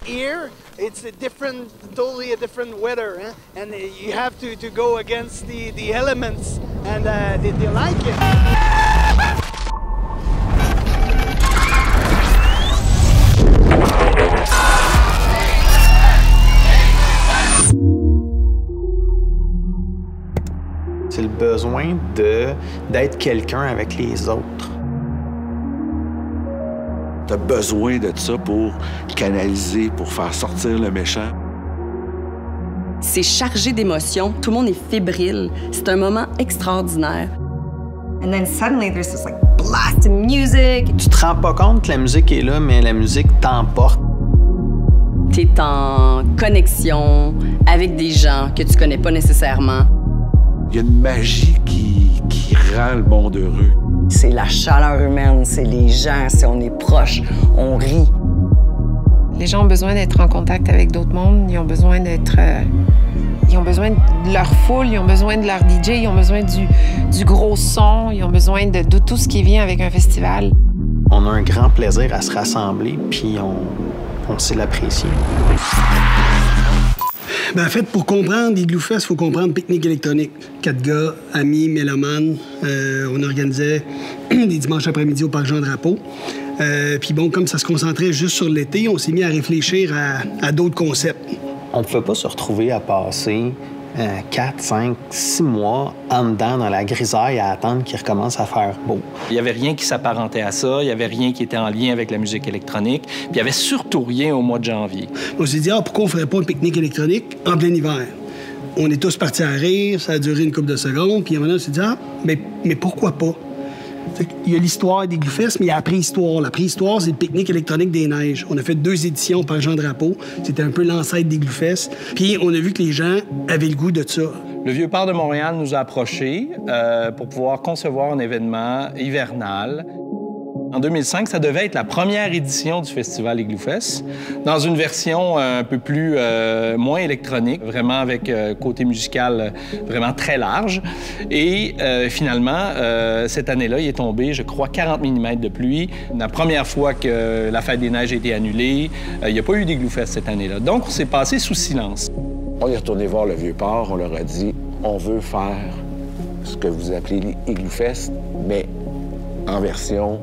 here, it's a different, totally a different weather, and you have to go against the elements, and they like it. C'est le besoin d'être quelqu'un avec les autres. T'as besoin de ça pour canaliser, pour faire sortir le méchant. C'est chargé d'émotions, tout le monde est fébrile. C'est un moment extraordinaire. And then suddenly there's this like blast of music. Tu te rends pas compte que la musique est là, mais la musique t'emporte. T'es en connexion avec des gens que tu connais pas nécessairement. Il y a une magie qui rend le monde heureux. C'est la chaleur humaine, c'est les gens, c'est on est proche, on rit. Les gens ont besoin d'être en contact avec d'autres mondes, ils ont besoin d'être... ils ont besoin de leur foule, ils ont besoin de leur DJ, ils ont besoin du gros son, ils ont besoin de tout ce qui vient avec un festival. On a un grand plaisir à se rassembler, puis on sait l'apprécier. En fait, pour comprendre Igloo Fest, il faut comprendre Pique-Nique électronique. 4 gars, amis, mélomanes. On organisait des dimanches après-midi au Parc Jean-Drapeau. Puis bon, comme ça se concentrait juste sur l'été, on s'est mis à réfléchir à d'autres concepts. On ne pouvait pas se retrouver à passer 4, 5, 6 mois en dedans dans la grisaille à attendre qu'il recommence à faire beau. Il n'y avait rien qui s'apparentait à ça, il n'y avait rien qui était en lien avec la musique électronique, puis il n'y avait surtout rien au mois de janvier. On s'est dit, pourquoi on ne ferait pas un pique-nique électronique en plein hiver? On est tous partis à rire, ça a duré une couple de secondes, puis à un moment, on s'est dit, mais pourquoi pas? Il y a l'histoire d'Igloo Fest, mais il y a la préhistoire. La préhistoire, c'est le pique-nique électronique des neiges. On a fait 2 éditions par Jean-Drapeau. C'était un peu l'ancêtre d'Igloo Fest. Puis on a vu que les gens avaient le goût de ça. Le Vieux-Port de Montréal nous a approchés pour pouvoir concevoir un événement hivernal. En 2005, ça devait être la première édition du festival Igloo Fest, dans une version un peu plus moins électronique, vraiment avec côté musical vraiment très large. Et finalement, cette année-là, il est tombé, je crois, 40 mm de pluie. La première fois que la Fête des Neiges a été annulée, il n'y a pas eu d'Igloo Fest cette année-là. Donc, on s'est passé sous silence. On est retourné voir le Vieux-Port, on leur a dit, on veut faire ce que vous appelez l'Igloo Fest, mais en version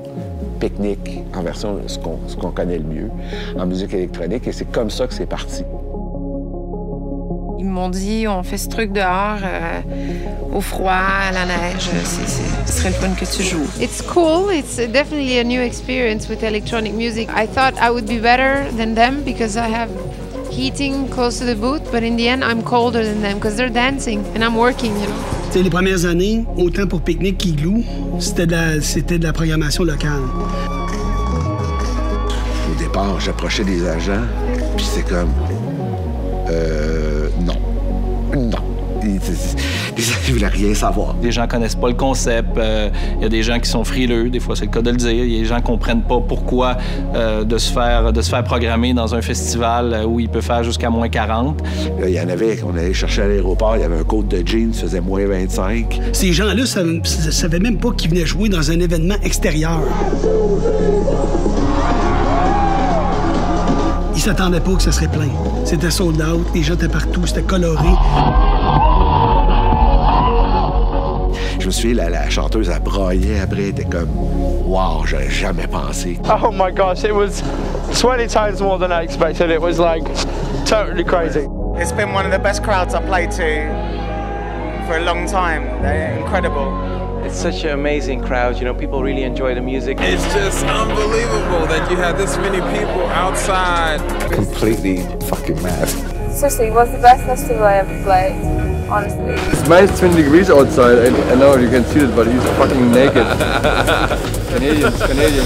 pique-nique, en version ce qu'on connaît le mieux, en musique électronique, et c'est comme ça que c'est parti. Ils m'ont dit, on fait ce truc dehors, au froid, à la neige, ce serait le fun que tu joues. It's cool, it's definitely a new experience with electronic music. I thought I would be better than them because I have heating close to the booth, but in the end, I'm colder than them because they're dancing and I'm working, you know. Les premières années, autant pour Pique-Nique qu'Igloo, c'était de la programmation locale. Au départ, j'approchais des agents, puis c'est comme... non. Ils voulaient rien savoir. Les gens connaissent pas le concept. Il y a des gens qui sont frileux. Des fois, c'est le cas de le dire. Il y a des gens qui comprennent pas pourquoi de se faire programmer dans un festival où il peut faire jusqu'à moins 40. Il y en avait, on allait chercher à l'aéroport, il y avait un code de jeans qui faisait moins 25. Ces gens-là ne savaient même pas qu'ils venaient jouer dans un événement extérieur. Ils s'attendaient pas que ça serait plein. C'était sold out, les gens étaient partout, c'était coloré. Je me souviens, la chanteuse, elle braillait après, elle était comme « Wow, j'aurais jamais pensé. » Oh my gosh, it was 20 times more than I expected. It was like totally crazy. It's been one of the best crowds I've played to for a long time. They're incredible. It's such an amazing crowd, you know, people really enjoy the music. It's just unbelievable that you have this many people outside. Completely fucking mad. Seriously, it was the best festival I ever played, honestly. It's minus 20 degrees outside. I know you can see it, but he's fucking naked. Canadian.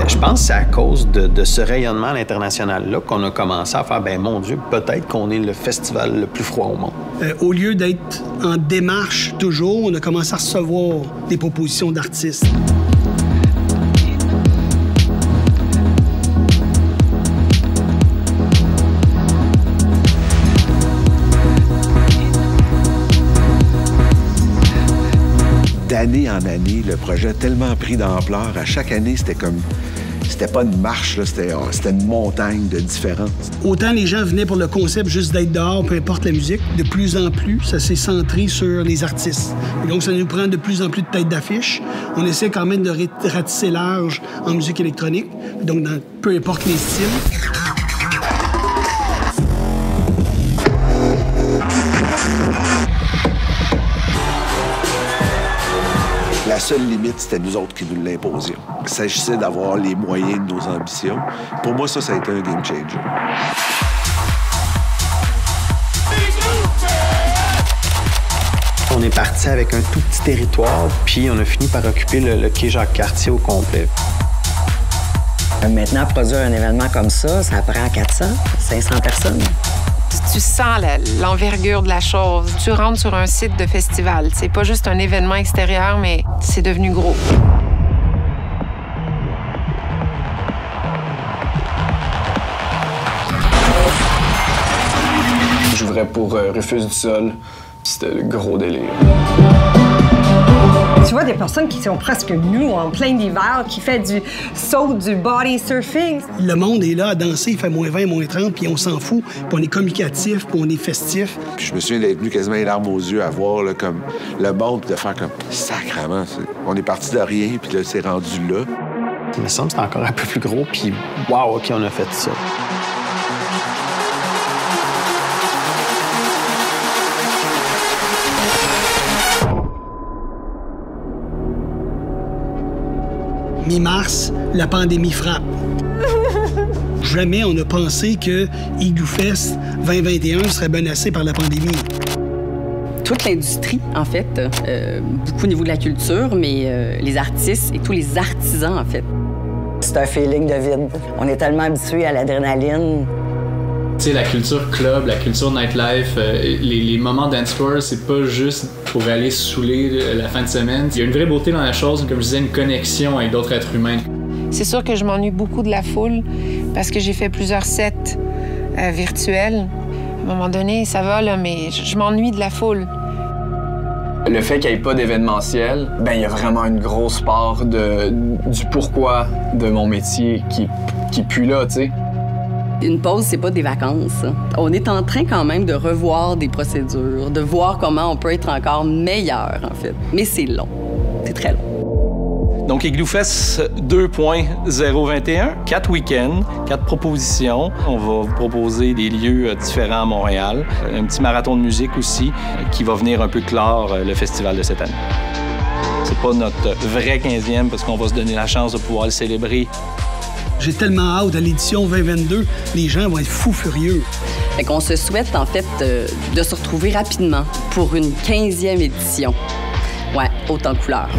Je pense que c'est à cause de ce rayonnement à l'international-là qu'on a commencé à faire, ben mon Dieu, peut-être qu'on est le festival le plus froid au monde. Au lieu d'être en démarche toujours, on a commencé à recevoir des propositions d'artistes. D'année en année, le projet a tellement pris d'ampleur. À chaque année, c'était comme... c'était pas une marche, là, c'était une montagne de différences. Autant les gens venaient pour le concept juste d'être dehors, peu importe la musique, de plus en plus, ça s'est centré sur les artistes. Et donc, ça nous prend de plus en plus de têtes d'affiche. On essaie quand même de ratisser large en musique électronique, donc dans peu importe les styles. La seule limite, c'était nous autres qui nous l'imposions. Il s'agissait d'avoir les moyens de nos ambitions. Pour moi, ça a été un game changer. On est parti avec un tout petit territoire, puis on a fini par occuper le quai Jacques-Cartier au complet. Maintenant, produire un événement comme ça prend 400, 500 personnes. Tu sens l'envergure de la chose. Tu rentres sur un site de festival. C'est pas juste un événement extérieur, mais c'est devenu gros. J'ouvrais pour Rufus du Sol. C'était le gros délire. Tu vois des personnes qui sont presque nues en plein hiver, qui fait du saut, du body surfing. Le monde est là à danser, il fait moins 20, moins 30, puis on s'en fout, puis on est communicatif, puis on est festif. Puis je me souviens d'être venu quasiment les larmes aux yeux à voir là, comme le monde, puis de faire comme sacrément. On est parti de rien, puis là, c'est rendu là. Il me semble que c'est encore un peu plus gros, puis wow, OK, on a fait ça. Mi-mars, la pandémie frappe. Jamais on n'a pensé que Igloo Fest 2021 serait menacé par la pandémie. Toute l'industrie, en fait, beaucoup au niveau de la culture, mais les artistes et tous les artisans, en fait. C'est un feeling de vide. On est tellement habitués à l'adrénaline. Tu sais, la culture club, la culture nightlife, les moments dance floor, c'est pas juste pour aller saouler la fin de semaine. Il y a une vraie beauté dans la chose, comme je disais, une connexion avec d'autres êtres humains. C'est sûr que je m'ennuie beaucoup de la foule parce que j'ai fait plusieurs sets virtuels. À un moment donné, ça va, là, mais je m'ennuie de la foule. Le fait qu'il n'y ait pas d'événementiel, ben il y a vraiment une grosse part du pourquoi de mon métier qui est plus là, tu sais. Une pause, c'est pas des vacances. On est en train quand même de revoir des procédures, de voir comment on peut être encore meilleur, en fait. Mais c'est long. C'est très long. Donc, Igloo Fest 2.021, 4 week-ends, 4 propositions. On va vous proposer des lieux différents à Montréal. Un petit marathon de musique aussi qui va venir un peu clore le festival de cette année. C'est pas notre vrai 15e parce qu'on va se donner la chance de pouvoir le célébrer. J'ai tellement hâte à l'édition 2022, les gens vont être fous furieux. Fait qu'on se souhaite, en fait, de se retrouver rapidement pour une 15e édition. Ouais, haute en couleurs.